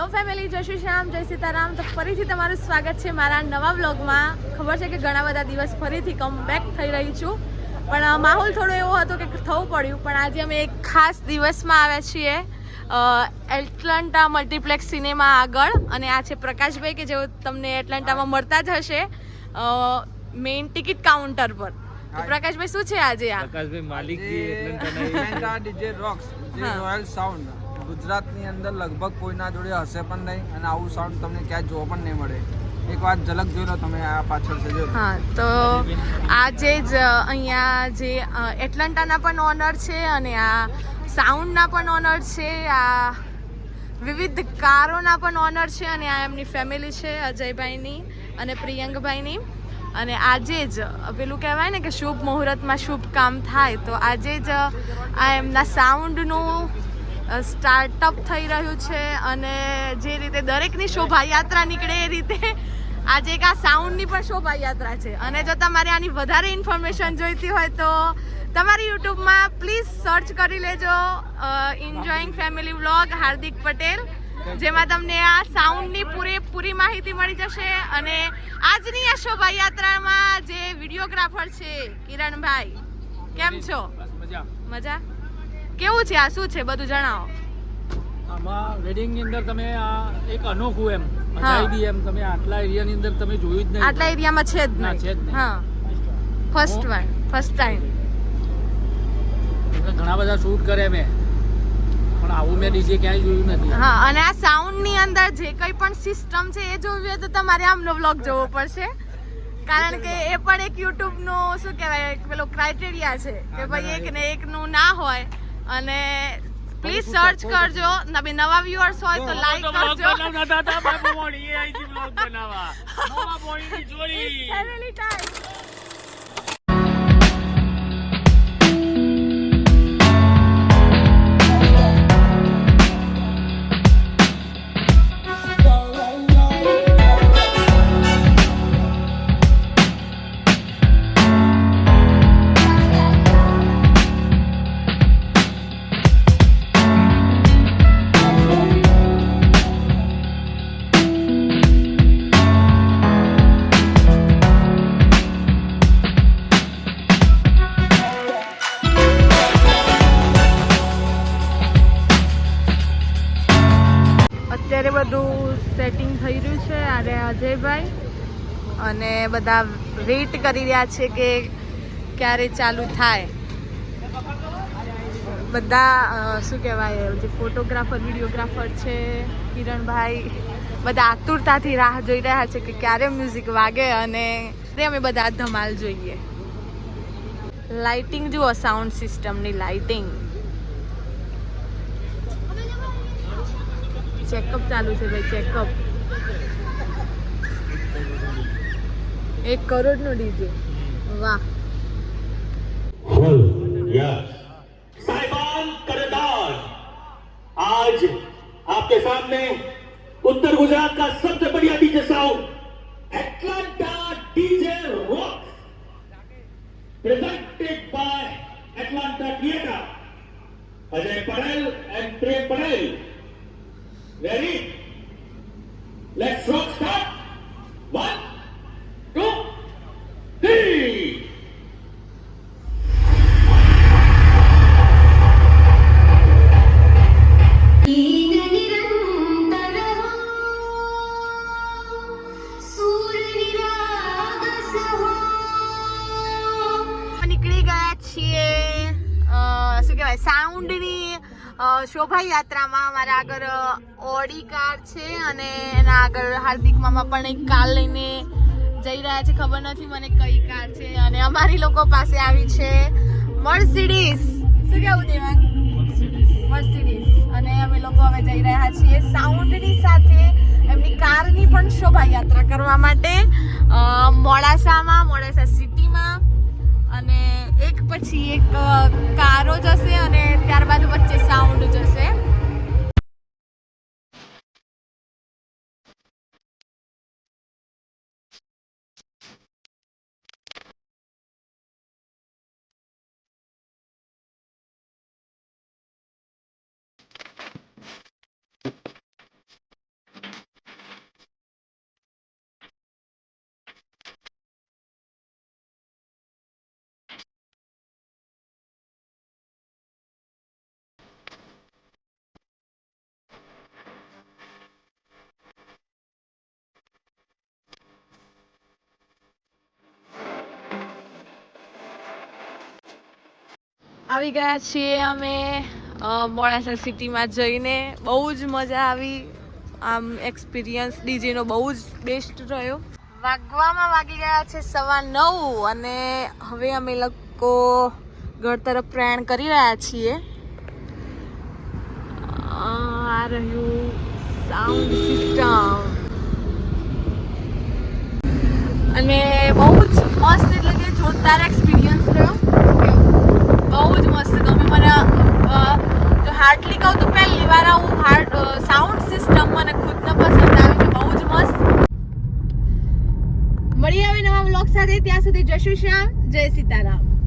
Hello family, જય શ્રી શ્યામ, જય સીતારામ। તો ફરીથી તમારું સ્વાગત છે મારા નવા વ્લોગમાં। ખબર છે કે ઘણા બધા દિવસ ફરીથી કમબેક થઈ રહી છું, પણ માહોલ થોડો એવો હતો કે થવું પડ્યું। પણ આજે અમે એક ખાસ દિવસમાં આવ્યા છીએ એટલાન્ટા મલ્ટીપ્લેક્સ સિનેમા આગળ, અને આ છે પ્રકાશભાઈ કે જેઓ તમને એટલાન્ટામાં મળતા જ હશે મેઇન ટિકિટ કાઉન્ટર પર। તો પ્રકાશભાઈ, શું છે આજે? આ પ્રકાશભાઈ માલિક એટલાન્ટા ડીજે રોક્સ જે રોયલ સાઉન્ડ ગુજરાતની અંદર લગભગ કોઈના જોડે હશે પણ નહીં, અને આવું સાઉન્ડ તમને ક્યાંય જોવા પણ નહીં મળે। એક વાર ઝલક જોઈ લો તમે, આ પાછળ છે જો। હા, તો આજે જ અહીંયા જે એટલાન્ટાના પણ ઓનર છે અને આ સાઉન્ડના પણ ઓનર છે, આ વિવિધ કારોના પણ ઓનર છે, અને આ એમની ફેમિલી છે અજયભાઈની અને પ્રિયંકભાઈની। અને આજે જ પેલું કહેવાય ને કે શુભ મુહૂર્તમાં શુભ કામ થાય, તો આજે જ આ એમના સાઉન્ડનું સ્ટાર્ટઅપ થઈ રહ્યું છે। અને જે રીતે દરેકની શોભાયાત્રા નીકળે એ રીતે આજે એક આ સાઉન્ડની પણ શોભાયાત્રા છે। અને જો તમારે આની વધારે ઇન્ફોર્મેશન જોઈતી હોય તો તમારી યુટ્યુબમાં પ્લીઝ સર્ચ કરી લેજો enjoying family vlog Hardik Patel, જેમાં તમને આ સાઉન્ડની પૂરેપૂરી માહિતી મળી જશે। અને આજની આ શોભાયાત્રામાં જે વિડીયોગ્રાફર છે કિરણભાઈ, કેમ છો? મજા? કેવું છે? આ શું છે બધું જણાવો। આમાં વેડિંગ ની અંદર તમે આ એક અનોખું એમ અજાયબી એમ તમે આટલા એરિયાની અંદર તમે જોયું જ નહીં, આટલા એરિયામાં છે જ નહીં। હા, ફર્સ્ટ ટાઈમ। ઘણા બધા શૂટ કરે મેં, પણ આવું મેં ડીજે ક્યાંય જોયું નથી। હા, અને આ સાઉન્ડ ની અંદર જે કંઈ પણ સિસ્ટમ છે એ જોવી હોય તો તમારે આમનો વ્લોગ જોવો પડશે, કારણ કે એ પણ એક યુટ્યુબ નો શું કહેવાય પેલો ક્રાઇટેરિયા છે કે ભાઈ એક ને એક નું ના હોય। અને પ્લીઝ સર્ચ કરજો, નવા વ્યુઅર્સ હોય તો લાઈક કરજો। Family time. અત્યારે બધું સેટિંગ થઈ રહ્યું છે, અરે અજયભાઈ અને બધા વેઇટ કરી રહ્યા છે કે ક્યારે ચાલુ થાય। બધા શું કહેવાય જે ફોટોગ્રાફર વિડીયોગ્રાફર છે કિરણભાઈ, બધા આતુરતાથી રાહ જોઈ રહ્યા છે કે ક્યારે મ્યુઝિક વાગે અને અમે બધા ધમાલ જોઈએ। લાઇટિંગ જુઓ, સાઉન્ડ સિસ્ટમની લાઇટિંગ। ચેકઅપ ચાલુ છે ભાઈ, ચેકઅપ। 1 કરોડ નો ડીજે, વાહ। साहिबान करेदार, आज आपके सामने उत्तर गुजरात का सबसे बढ़िया DJ sound Atlanta DJ rock presented by Atlanta theatre, Ajay Patel and Prem Patel. Ready? Let's rock start. 1, 2, 3. નીકળી ગયા છીએ શું કહેવાય સાઉન્ડની શોભાયાત્રામાં। અમારા આગળ ઓડી કાર છે અને એના આગળ હાર્દિક મામા પણ એક કાર લઈને જઈ રહ્યા છે, ખબર નથી મને કઈ કાર છે। અને અમારી લોકો પાસે આવી છે મર્સિડીઝ, શું કેવું દેવાંગ? મર્સિડીઝ। અને અમે લોકો હવે જઈ રહ્યા છીએ સાઉન્ડની સાથે એમની કારની પણ શોભાયાત્રા કરવા માટે મોડાસા સિટીમાં। અને એક પછી એક કારો જશે અને ત્યારબાદ વચ્ચે સાઉન્ડ જશે। આવી ગયા છીએ અમે મોડાસા સિટીમાં જઈને. બહુ જ મજા આવી. આમ એક્સપિરિયન્સ ડીજેનો બહુ જ બેસ્ટ રહ્યો. વાગવામાં વાગી ગયા છે 9:15 અને હવે અમે લોકો ઘર તરફ પ્રયાણ કરી રહ્યા છીએ. આ રહ્યું સાઉન્ડ સિસ્ટમ અને બહુ જ મસ્ત, એટલે કે જોરદાર એક્સપિરિયન્સ રહ્યો. બહુ જ મસ્ત ગમે મને. તો હાર્ડલી કહું તો પહેલી વાર આવું સાઉન્ડ સિસ્ટમ મને ખુદને પસંદ આવી છે. બહુ જ મસ્ત. મળીએ હવે નવા વ્લોગ સાથે. ત્યાં સુધી જય શ્રી શ્યામ, જય સીતારામ.